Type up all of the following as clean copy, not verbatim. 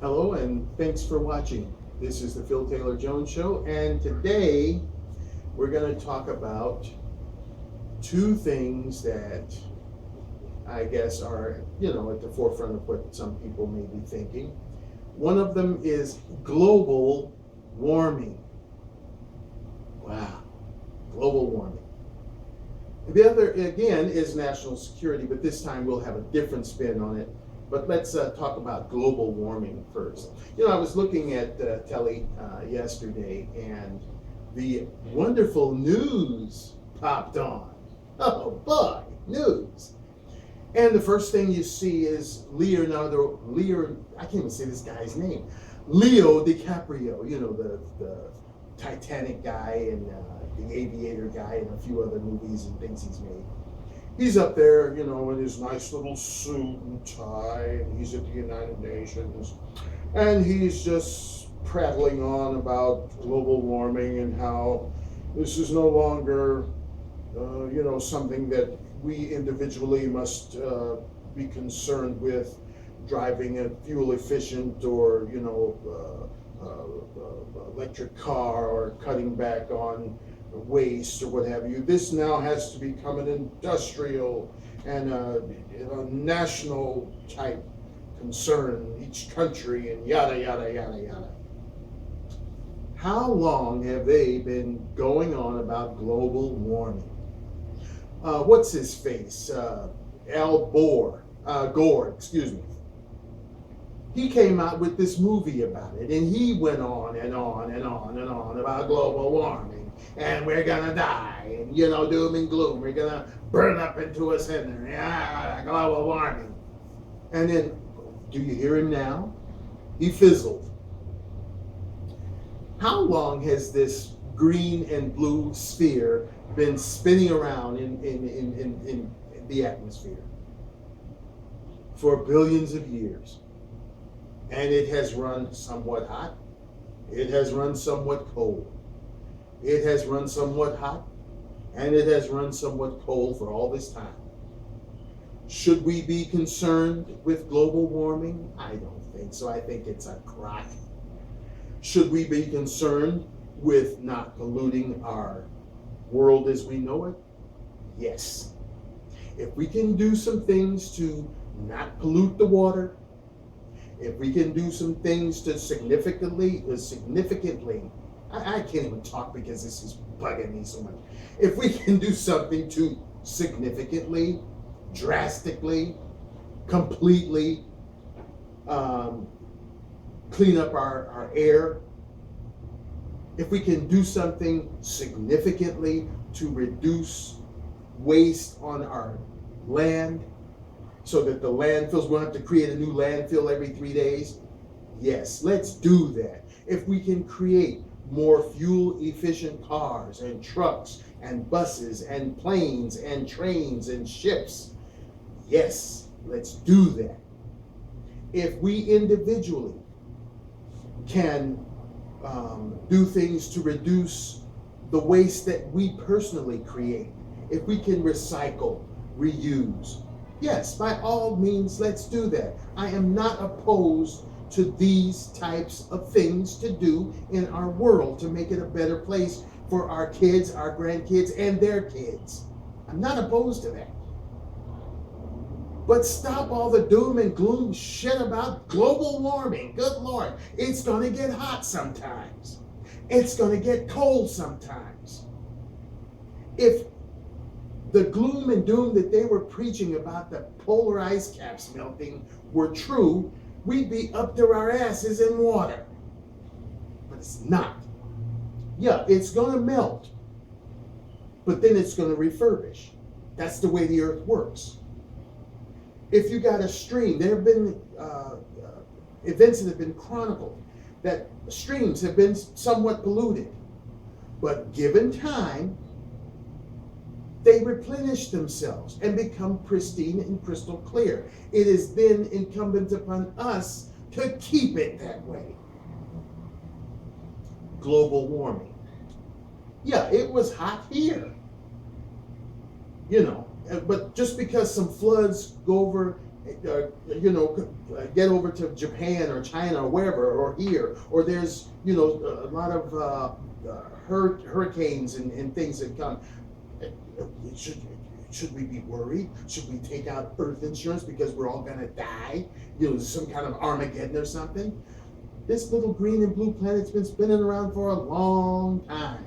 Hello and thanks for watching. This is the Phil Taylor Jones Show, and today we're going to talk about two things that I guess are, at the forefront of what some people may be thinking. One of them is global warming. Wow, global warming. The other, again, is national security, but this time we'll have a different spin on it. But let's talk about global warming first. I was looking at telly yesterday, and the wonderful news popped on. Oh boy, news! And the first thing you see is I can't even say this guy's name, Leo DiCaprio. The Titanic guy and the Aviator guy and a few other movies and things he's made. He's up there, in his nice little suit and tie, and he's at the United Nations, and he's just prattling on about global warming and how this is no longer, something that we individually must be concerned with, driving a fuel efficient or, electric car or cutting back on waste or what have you. This now has to become an industrial and a national type concern, each country, and yada, yada, yada, yada. How long have they been going on about global warming? What's his face? Gore, excuse me. He came out with this movie about it, and he went on and on and on and on about global warming, and we're gonna die, and doom and gloom. We're gonna burn up into a cinder. Yeah, global warming. And then, do you hear him now? He fizzled. How long has this green and blue sphere been spinning around in the atmosphere? For billions of years. And it has run somewhat hot. It has run somewhat cold. It has run somewhat hot. And it has run somewhat cold for all this time. Should we be concerned with global warming? I don't think so. I think it's a crock. Should we be concerned with not polluting our world as we know it? Yes. If we can do some things to not pollute the water, if we can do some things to significantly, I can't even talk because this is bugging me so much. If we can do something to significantly, drastically, completely clean up our air, if we can do something significantly to reduce waste on our land, so that the landfills, we don't have to create a new landfill every 3 days. Yes, let's do that. If we can create more fuel efficient cars and trucks and buses and planes and trains and ships, yes, let's do that. If we individually can do things to reduce the waste that we personally create, if we can recycle, reuse, yes, by all means, let's do that. I am not opposed to these types of things to do in our world to make it a better place for our kids, our grandkids, and their kids. I'm not opposed to that. But stop all the doom and gloom shit about global warming. Good Lord, it's going to get hot sometimes. It's going to get cold sometimes. If the gloom and doom that they were preaching about the polar ice caps melting were true, we'd be up to our asses in water. But it's not. Yeah, it's going to melt, but then it's going to refurbish. That's the way the earth works. If you got a stream, there have been events that have been chronicled that streams have been somewhat polluted, but given time, they replenish themselves and become pristine and crystal clear. It is then incumbent upon us to keep it that way. Global warming. Yeah, it was hot here. But just because some floods go over get over to Japan or China or wherever, or here, or there's, a lot of hurricanes and things that come. Should, should we be worried? Should we take out earth insurance because we're all gonna die? Some kind of Armageddon or something? This little green and blue planet's been spinning around for a long time.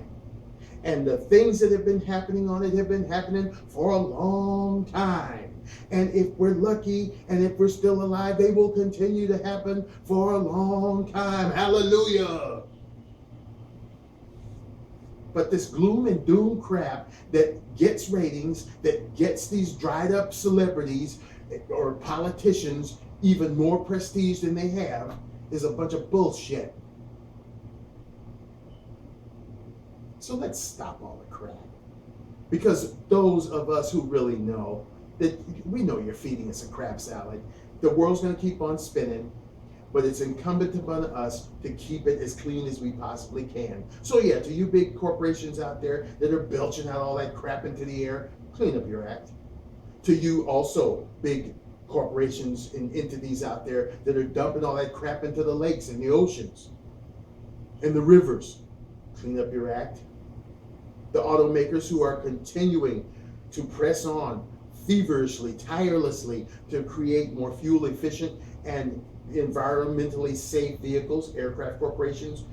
And the things that have been happening on it have been happening for a long time. And if we're lucky and if we're still alive, they will continue to happen for a long time. Hallelujah. But this gloom and doom crap that gets ratings, that gets these dried up celebrities or politicians even more prestige than they have, is a bunch of bullshit. So let's stop all the crap. Because those of us who really know, that we know you're feeding us a crap salad. The world's going to keep on spinning, but it's incumbent upon us to keep it as clean as we possibly can. So yeah, to you big corporations out there that are belching out all that crap into the air, clean up your act. To you also big corporations and entities out there that are dumping all that crap into the lakes and the oceans and the rivers, clean up your act. The automakers who are continuing to press on feverishly, tirelessly to create more fuel efficient and environmentally safe vehicles, aircraft corporations,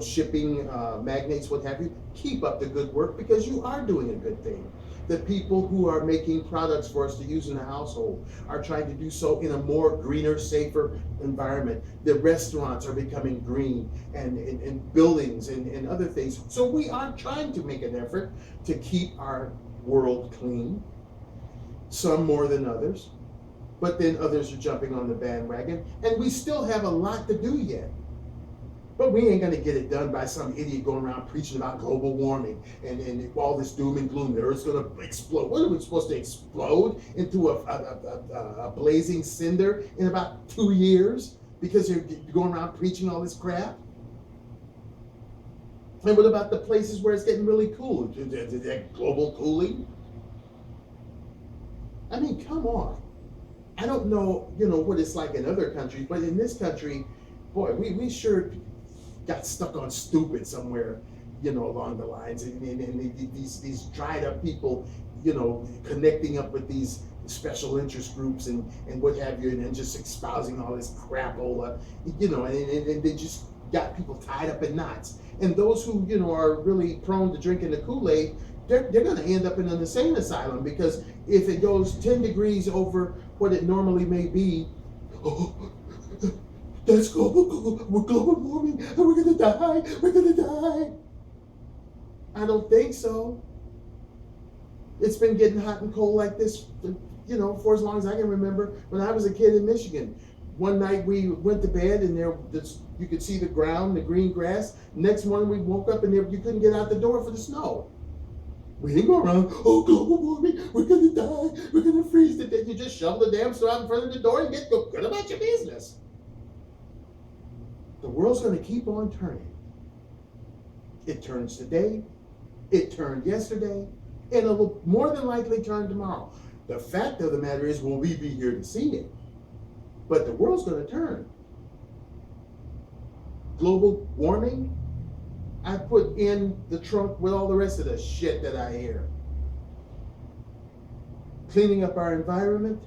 shipping magnates, what have you, keep up the good work because you are doing a good thing. The people who are making products for us to use in the household are trying to do so in a more greener, safer environment. The restaurants are becoming green and buildings and other things. So we are trying to make an effort to keep our world clean, some more than others. But then others are jumping on the bandwagon, and we still have a lot to do yet. But we ain't going to get it done by some idiot going around preaching about global warming and all this doom and gloom. The Earth's going to explode. What are we supposed to explode into a blazing cinder in about 2 years because you're going around preaching all this crap? And what about the places where it's getting really cool? Is that global cooling? I mean, come on. I don't know, what it's like in other countries, but in this country, boy, we sure got stuck on stupid somewhere, along the lines. And these dried up people, connecting up with these special interest groups and what have you, and then just espousing all this crapola, and they just got people tied up in knots. And those who, are really prone to drinking the Kool-Aid, they're going to end up in an insane asylum, because if it goes 10 degrees over what it normally may be, that's global warming, and we're going to die. I don't think so. It's been getting hot and cold like this, for as long as I can remember. When I was a kid in Michigan, one night we went to bed and you could see the ground, the green grass. Next morning we woke up and you couldn't get out the door for the snow. We didn't go around, global warming, we're going to die, we're going to freeze to death. You just shovel the damn snow out in front of the door and go good about your business. The world's going to keep on turning. It turns today, it turned yesterday, and it will more than likely turn tomorrow. The fact of the matter is, will we be here to see it? But the world's going to turn. Global warming, I put in the trunk with all the rest of the shit that I hear. Cleaning up our environment,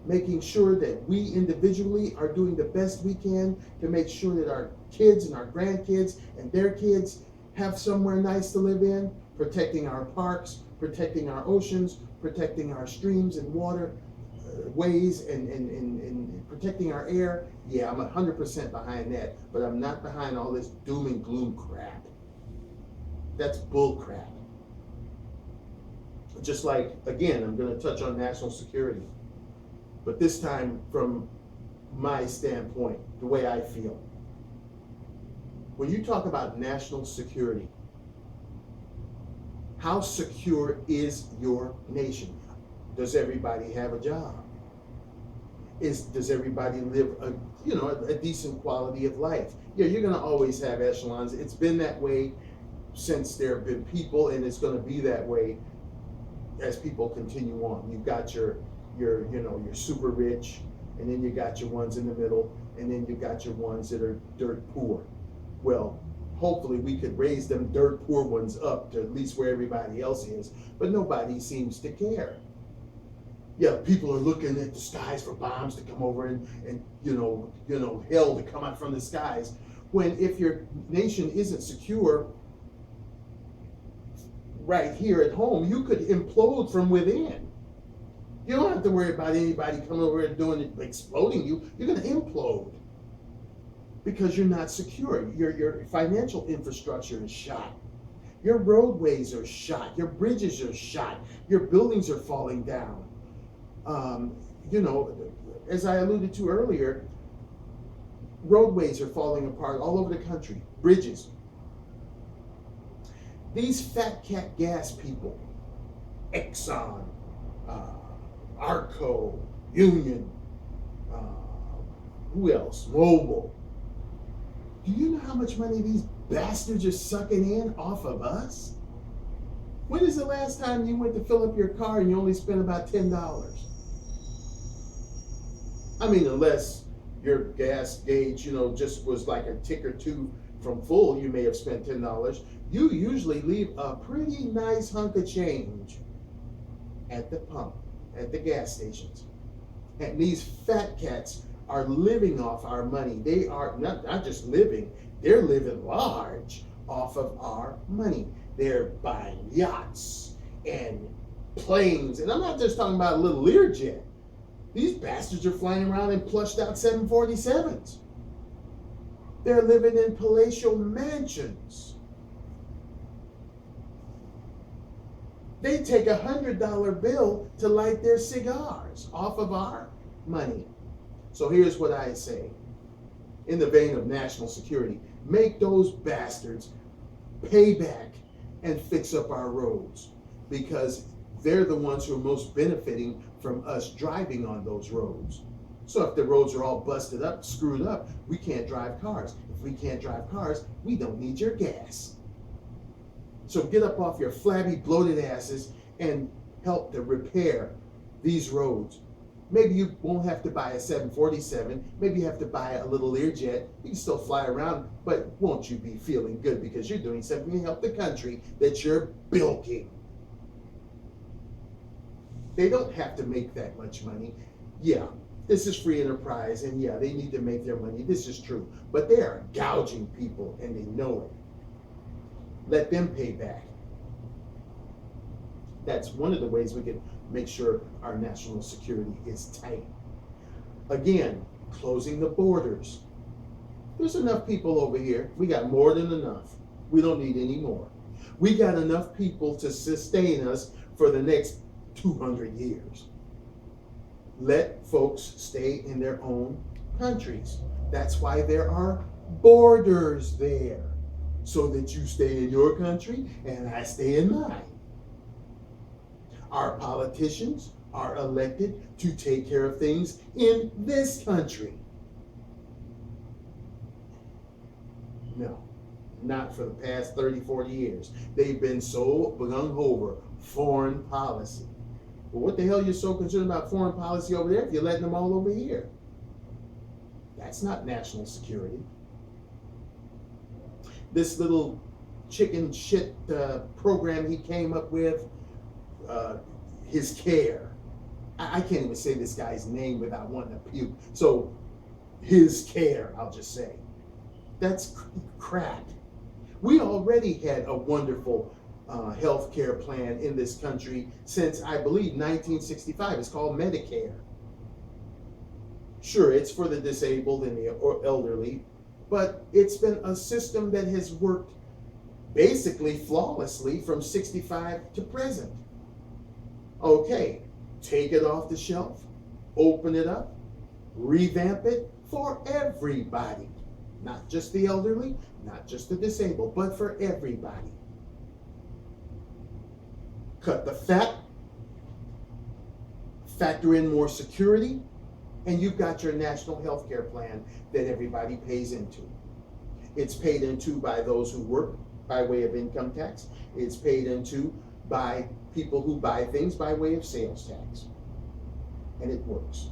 making sure that we individually are doing the best we can to make sure that our kids and our grandkids and their kids have somewhere nice to live in, protecting our parks, protecting our oceans, protecting our streams and water ways, and protecting our air. Yeah, I'm 100% behind that, but I'm not behind all this doom and gloom crap. That's bull crap. Just like, again, I'm going to touch on national security, but this time from my standpoint, the way I feel. When you talk about national security, how secure is your nation? Does everybody have a job? Does everybody live a decent quality of life? Yeah, you're going to always have echelons. It's been that way since there have been people, and it's going to be that way as people continue on. You've got your your super rich, and then you got your ones in the middle, and then you got your ones that are dirt poor. Well, hopefully we could raise them dirt poor ones up to at least where everybody else is, but nobody seems to care. Yeah, people are looking at the skies for bombs to come over and hell to come out from the skies. When if your nation isn't secure right here at home, you could implode from within. You don't have to worry about anybody coming over and doing it, exploding you. You're going to implode because you're not secure. Your financial infrastructure is shot. Your roadways are shot. Your bridges are shot. Your buildings are falling down. As I alluded to earlier, roadways are falling apart all over the country. Bridges. These fat cat gas people, Exxon, Arco, Union, who else? Mobil. Do you know how much money these bastards are sucking in off of us? When is the last time you went to fill up your car and you only spent about $10? I mean, unless your gas gauge, just was like a tick or two from full, you may have spent $10. You usually leave a pretty nice hunk of change at the pump, at the gas stations. And these fat cats are living off our money. They are not just living, they're living large off of our money. They're buying yachts and planes. And I'm not just talking about a little Learjet. These bastards are flying around in plushed out 747s. They're living in palatial mansions. They take a $100 bill to light their cigars off of our money. So here's what I say. In the vein of national security, make those bastards pay back and fix up our roads, because they're the ones who are most benefiting from us driving on those roads. So if the roads are all busted up, screwed up, we can't drive cars. If we can't drive cars, we don't need your gas. So get up off your flabby, bloated asses and help to repair these roads. Maybe you won't have to buy a 747. Maybe you have to buy a little Learjet. You can still fly around, but won't you be feeling good because you're doing something to help the country that you're bilking? They don't have to make that much money. Yeah, this is free enterprise, and yeah, they need to make their money. This is true. But they are gouging people, and they know it. Let them pay back. That's one of the ways we can make sure our national security is tight. Again, closing the borders. There's enough people over here. We got more than enough. We don't need any more. We got enough people to sustain us for the next 200 years. Let folks stay in their own countries. That's why there are borders there, so that you stay in your country and I stay in mine. Our politicians are elected to take care of things in this country. No, not for the past 30, 40 years. They've been so gung over foreign policy. Well, what the hell are you so concerned about foreign policy over there if you're letting them all over here? That's not national security. This little chicken shit program he came up with, his care. I can't even say this guy's name without wanting to puke. So, his care, I'll just say. That's crap. We already had a wonderful health care plan in this country since, I believe, 1965. It's called Medicare. Sure, it's for the disabled and the elderly, but it's been a system that has worked basically flawlessly from 65 to present. Okay, take it off the shelf, open it up, revamp it for everybody. Not just the elderly, not just the disabled, but for everybody. Cut the fat, factor in more security, and you've got your national health care plan that everybody pays into. It's paid into by those who work by way of income tax. It's paid into by people who buy things by way of sales tax. and it works.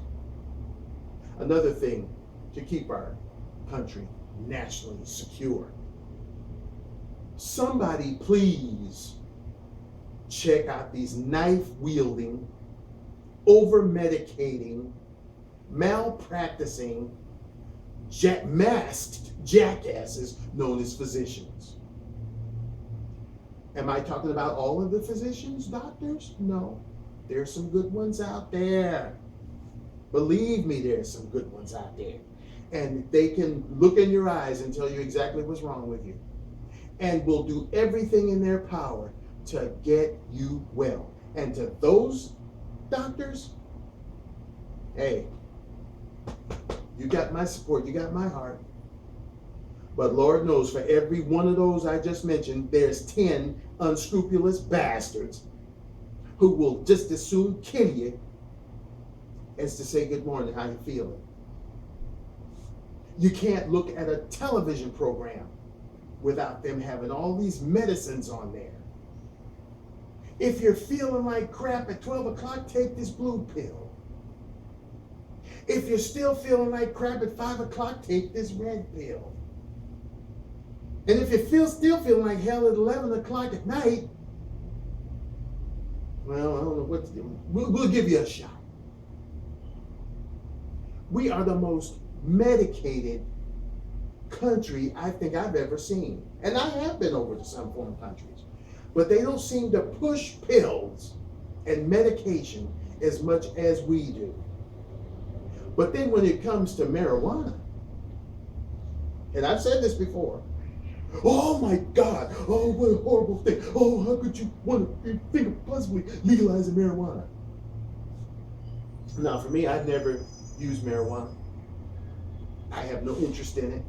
Another thing to keep our country nationally secure. Somebody please check out these knife-wielding, over-medicating, malpracticing, masked jackasses known as physicians. Am I talking about all of the physicians, doctors? No. There's some good ones out there. Believe me, there's some good ones out there. And they can look in your eyes and tell you exactly what's wrong with you. And will do everything in their power to get you well. And to those doctors, hey, you got my support, you got my heart. But Lord knows for every one of those I just mentioned, there's 10 unscrupulous bastards who will just as soon kill you as to say good morning, how you feeling. You can't look at a television program without them having all these medicines on there. If you're feeling like crap at 12 o'clock, take this blue pill. If you're still feeling like crap at 5 o'clock, take this red pill. And if you're still feeling like hell at 11 o'clock at night, well, I don't know what to do. We'll give you a shot. We are the most medicated country I think I've ever seen. And I have been over to some foreign countries. But they don't seem to push pills and medication as much as we do. But then when it comes to marijuana, and I've said this before, oh my God, oh, what a horrible thing. Oh, how could you want to think of possibly legalizing marijuana? Now, for me, I've never used marijuana. I have no interest in it.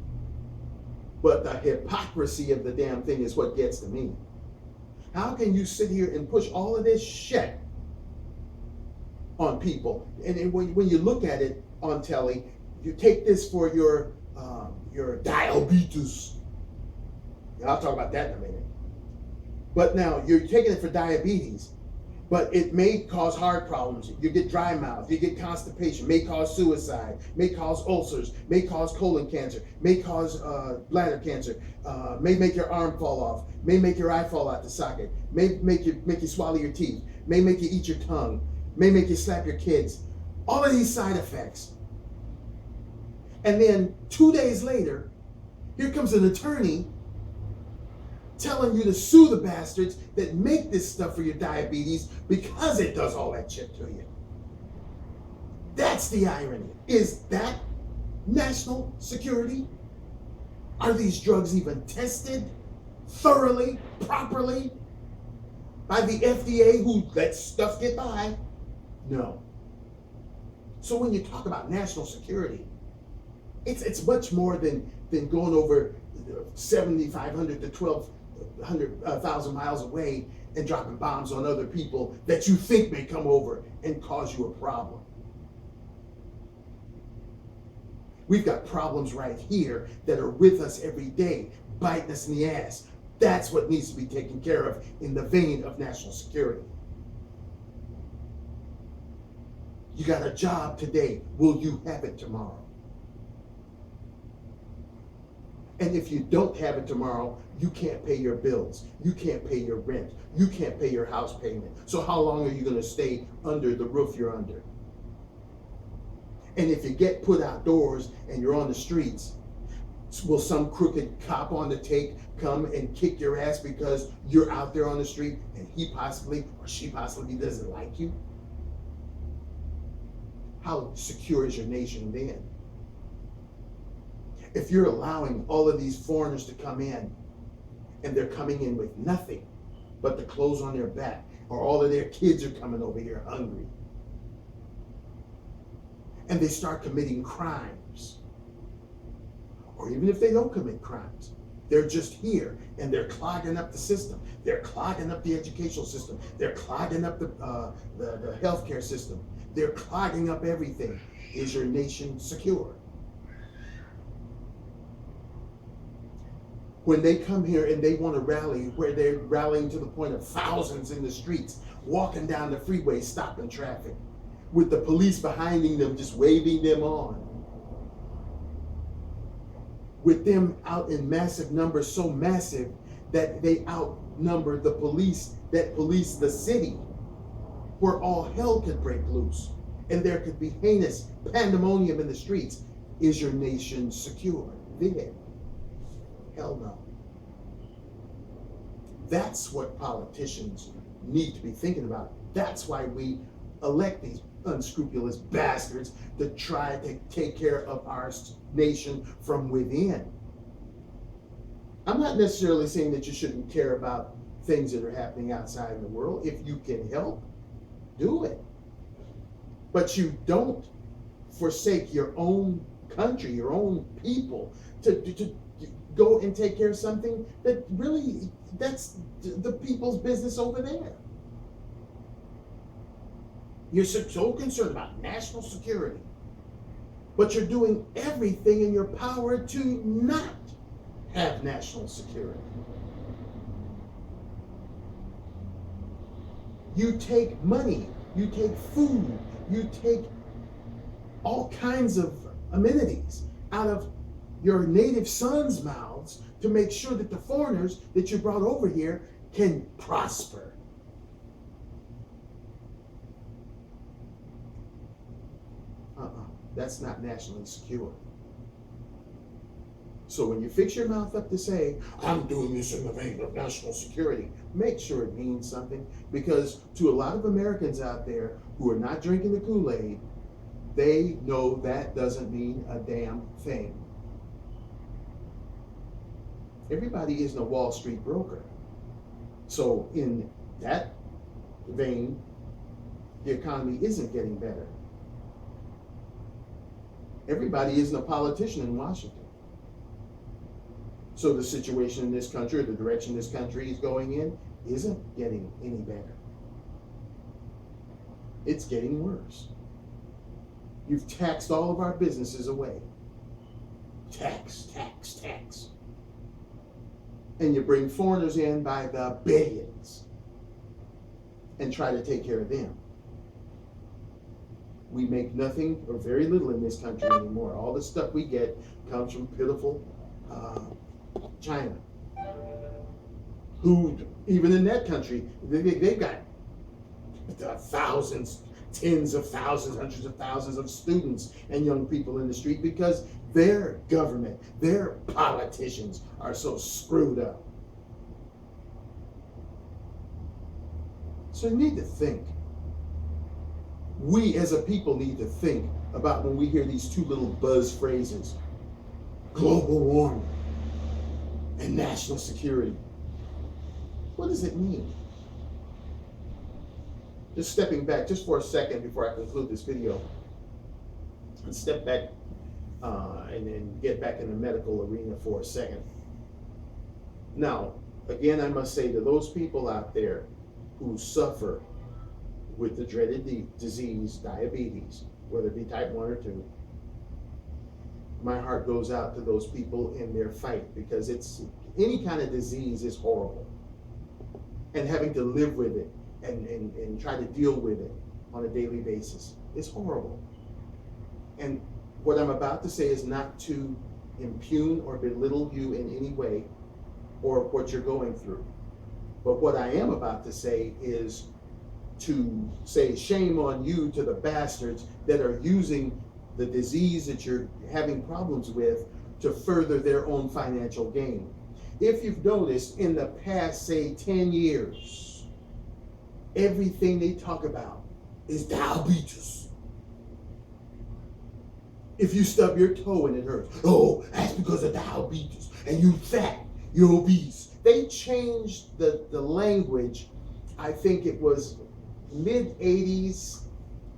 But the hypocrisy of the damn thing is what gets to me. How can you sit here and push all of this shit on people? And when you look at it on telly, you take this for your diabetes. And I'll talk about that in a minute. But now you're taking it for diabetes, but it may cause heart problems. You get dry mouth, you get constipation, may cause suicide, may cause ulcers, may cause colon cancer, may cause bladder cancer, may make your arm fall off, may make your eye fall out the socket, may make you swallow your teeth, may make you eat your tongue, may make you slap your kids. All of these side effects. And then 2 days later, here comes an attorney telling you to sue the bastards that make this stuff for your diabetes because it does all that shit to you. That's the irony. Is that national security? Are these drugs even tested thoroughly, properly by the FDA who lets stuff get by? No. So when you talk about national security, it's much more than going over 7,500 to 12,000 miles away and dropping bombs on other people that you think may come over and cause you a problem. We've got problems right here that are with us every day, biting us in the ass. That's what needs to be taken care of in the vein of national security. You got a job today. Will you have it tomorrow? And if you don't have it tomorrow, you can't pay your bills. You can't pay your rent. You can't pay your house payment. So how long are you going to stay under the roof you're under? And if you get put outdoors and you're on the streets, will some crooked cop on the take come and kick your ass because you're out there on the street and he possibly or she possibly doesn't like you? How secure is your nation then? If you're allowing all of these foreigners to come in and they're coming in with nothing but the clothes on their back, or all of their kids are coming over here hungry, and they start committing crimes, or even if they don't commit crimes, they're just here and they're clogging up the system. They're clogging up the educational system. They're clogging up the healthcare system. They're clogging up everything. Is your nation secure? When they come here and they want to rally, where they're rallying to the point of thousands in the streets, walking down the freeway, stopping traffic. with the police behind them just waving them on. With them out in massive numbers, so massive that they outnumber the police that police the city, where all hell could break loose and there could be heinous pandemonium in the streets. Is your nation secure? Then, hell no. That's what politicians need to be thinking about. That's why we elect these unscrupulous bastards to try to take care of our nation from within. I'm not necessarily saying that you shouldn't care about things that are happening outside in the world. If you can help, do it. But you don't forsake your own country, your own people, to go and take care of something that really, that's the people's business over there. You're so concerned about national security, but you're doing everything in your power to not have national security. You take money, you take food, you take all kinds of amenities out of your native sons' mouths to make sure that the foreigners that you brought over here can prosper. That's not nationally secure. So when you fix your mouth up to say, I'm doing this in the vein of national security, make sure it means something, because to a lot of Americans out there who are not drinking the Kool-Aid, they know that doesn't mean a damn thing. Everybody isn't a Wall Street broker. So in that vein, the economy isn't getting better. Everybody isn't a politician in Washington. So the situation in this country, or the direction this country is going in, isn't getting any better. It's getting worse. You've taxed all of our businesses away. Tax, tax, tax. And you bring foreigners in by the billions and try to take care of them. We make nothing or very little in this country anymore. All the stuff we get comes from pitiful China, who, even in that country, they've got thousands, tens of thousands, hundreds of thousands of students and young people in the street because their government, their politicians are so screwed up. So you need to think. We as a people need to think about when we hear these two little buzz phrases, global warming and national security. What does it mean? Just stepping back just for a second before I conclude this video, and step back and then get back in the medical arena for a second. Now, again, I must say to those people out there who suffer with the dreaded disease, diabetes, whether it be type 1 or 2, my heart goes out to those people in their fight, because it's any kind of disease is horrible. And having to live with it and try to deal with it on a daily basis is horrible. And what I'm about to say is not to impugn or belittle you in any way or what you're going through. But what I am about to say is to say shame on you to the bastards that are using the disease that you're having problems with to further their own financial gain. If you've noticed in the past, say 10 years, everything they talk about is diabetes. If you stub your toe and it hurts, oh, that's because of diabetes, and you fat, you're obese. They changed the language, I think it was mid 80s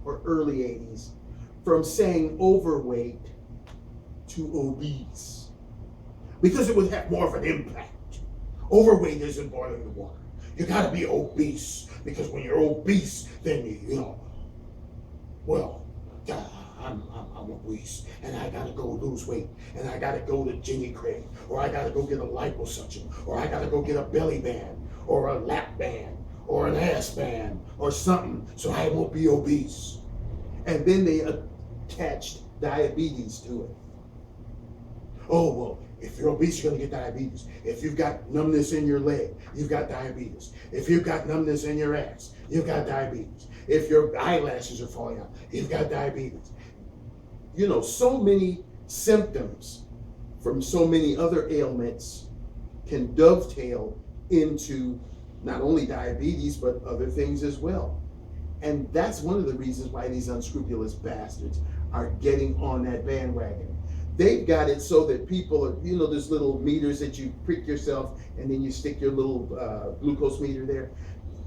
or early 80s, from saying overweight to obese, because it would have more of an impact. Overweight isn't boiling the water. You gotta be obese, because when you're obese, then you know, well, I'm obese, and I gotta go lose weight, and I gotta go to Jenny Craig, or I gotta go get a liposuction, or I gotta go get a belly band, or a lap band, or an ass band, or something, so I won't be obese. And then they attached diabetes to it. Oh, well, if you're obese, you're going to get diabetes. If you've got numbness in your leg, you've got diabetes. If you've got numbness in your ass, you've got diabetes. If your eyelashes are falling out, you've got diabetes. You know, so many symptoms from so many other ailments can dovetail into not only diabetes, but other things as well. And that's one of the reasons why these unscrupulous bastards are getting on that bandwagon. They've got it so that people are, you know, there's little meters that you prick yourself and then you stick your little glucose meter there.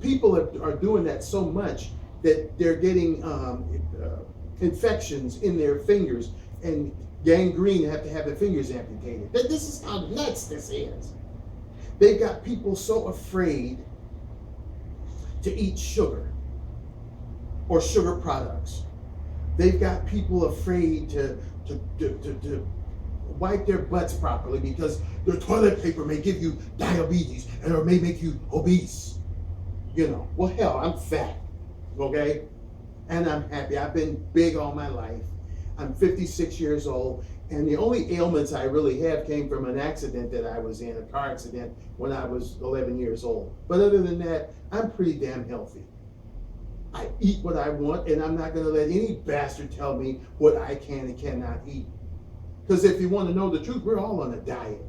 People are doing that so much that they're getting infections in their fingers and gangrene, have to have their fingers amputated. This is how nuts this is. They've got people so afraid to eat sugar or sugar products. They've got people afraid to wipe their butts properly because their toilet paper may give you diabetes or may make you obese. You know, well, hell, I'm fat, okay? And I'm happy. I've been big all my life. I'm 56 years old, and the only ailments I really have came from an accident that I was in, a car accident, when I was 11 years old. But other than that, I'm pretty damn healthy. I eat what I want, and I'm not going to let any bastard tell me what I can and cannot eat. Because if you want to know the truth, we're all on a diet.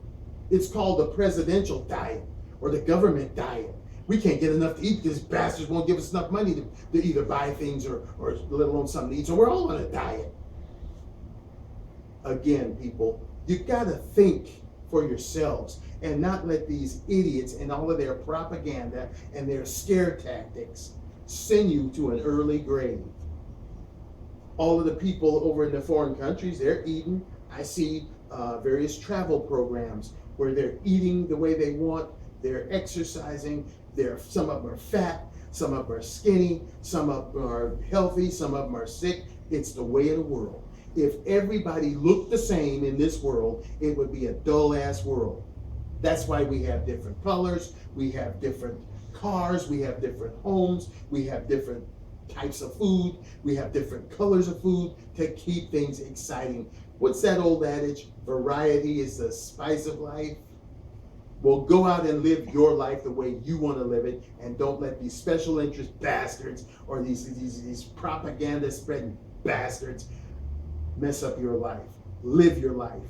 It's called the presidential diet or the government diet. We can't get enough to eat because bastards won't give us enough money to either buy things or let alone something to eat. So we're all on a diet. Again, people, you got to think for yourselves and not let these idiots and all of their propaganda and their scare tactics send you to an early grave. All of the people over in the foreign countries, they're eating. I see various travel programs where they're eating the way they want, they're exercising, some of them are fat, some of them are skinny, some of them are healthy, some of them are sick. It's the way of the world. If everybody looked the same in this world, it would be a dull-ass world. That's why we have different colors, we have different cars, we have different homes, we have different types of food, we have different colors of food to keep things exciting. What's that old adage? Variety is the spice of life. Well, go out and live your life the way you want to live it, and don't let these special interest bastards or these propaganda spreading bastards mess up your life. Live your life.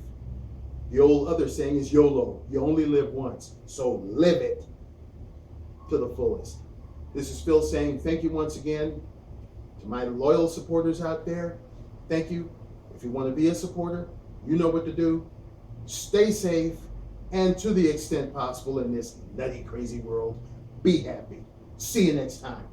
The old other saying is YOLO. You only live once, so live it to the fullest. This is Phil saying thank you once again to my loyal supporters out there. Thank you. If you want to be a supporter, you know what to do. Stay safe, and to the extent possible in this nutty, crazy world, be happy. See you next time.